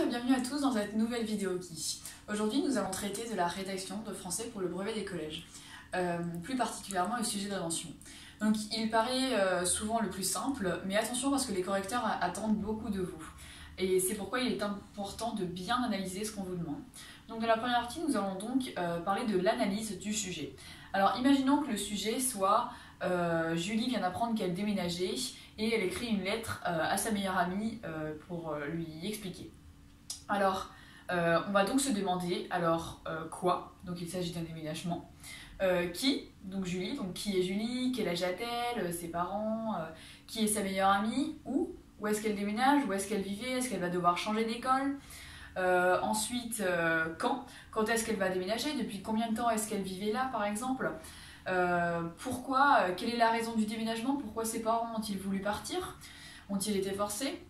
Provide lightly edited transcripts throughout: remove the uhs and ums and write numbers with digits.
et bienvenue à tous dans cette nouvelle vidéo qui. Aujourd'hui, nous allons traiter de la rédaction de français pour le brevet des collèges, plus particulièrement le sujet d'invention. Donc, il paraît souvent le plus simple, mais attention parce que les correcteurs attendent beaucoup de vous. Et c'est pourquoi il est important de bien analyser ce qu'on vous demande. Donc, dans la première partie, nous allons donc parler de l'analyse du sujet. Alors, imaginons que le sujet soit Julie vient d'apprendre qu'elle déménageait et elle écrit une lettre à sa meilleure amie pour lui expliquer. Alors, on va donc se demander, quoi? Donc il s'agit d'un déménagement. Qui? Donc Julie. Donc qui est Julie? Quel âge a-t-elle? Ses parents? Qui est sa meilleure amie? Où est-ce qu'elle déménage? Où est-ce qu'elle vivait? Est-ce qu'elle va devoir changer d'école? Ensuite, quand? Quand est-ce qu'elle va déménager? Depuis combien de temps est-ce qu'elle vivait là, par exemple? Pourquoi? Quelle est la raison du déménagement? Pourquoi ses parents ont-ils voulu partir? Ont-ils été forcés?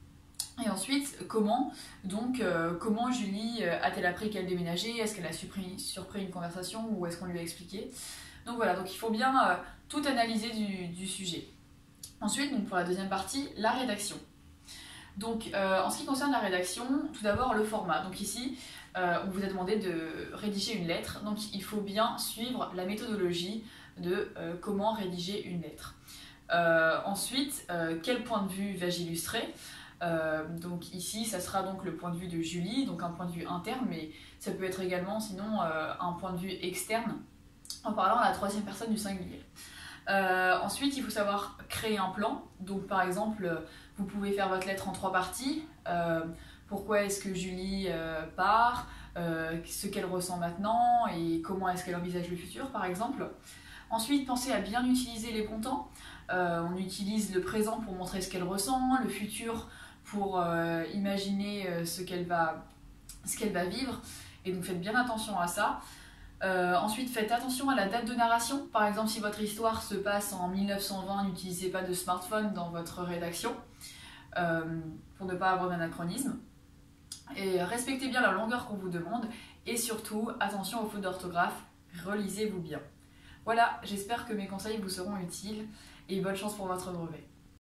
Et ensuite, comment? Donc, comment Julie a-t-elle appris qu'elle déménageait? Est-ce qu'elle a surpris une conversation ou est-ce qu'on lui a expliqué? Donc voilà, donc il faut bien tout analyser du sujet. Ensuite, donc pour la deuxième partie, la rédaction. Donc, en ce qui concerne la rédaction, tout d'abord le format. Donc ici, on vous a demandé de rédiger une lettre. Donc, il faut bien suivre la méthodologie de comment rédiger une lettre. Ensuite, quel point de vue vais-je illustrer? Donc ici, ça sera donc le point de vue de Julie, donc un point de vue interne, mais ça peut être également sinon un point de vue externe, en parlant à la troisième personne du singulier. Ensuite, il faut savoir créer un plan. Donc par exemple, vous pouvez faire votre lettre en 3 parties. Pourquoi est-ce que Julie part, ce qu'elle ressent maintenant et comment est-ce qu'elle envisage le futur, par exemple. Ensuite, pensez à bien utiliser les bons temps. On utilise le présent pour montrer ce qu'elle ressent, le futur pour imaginer ce qu'elle va vivre. Et donc faites bien attention à ça. Ensuite, faites attention à la date de narration. Par exemple, si votre histoire se passe en 1920, n'utilisez pas de smartphone dans votre rédaction pour ne pas avoir d'anachronisme. Et respectez bien la longueur qu'on vous demande. Et surtout, attention aux fautes d'orthographe, relisez-vous bien. Voilà, j'espère que mes conseils vous seront utiles et bonne chance pour votre brevet.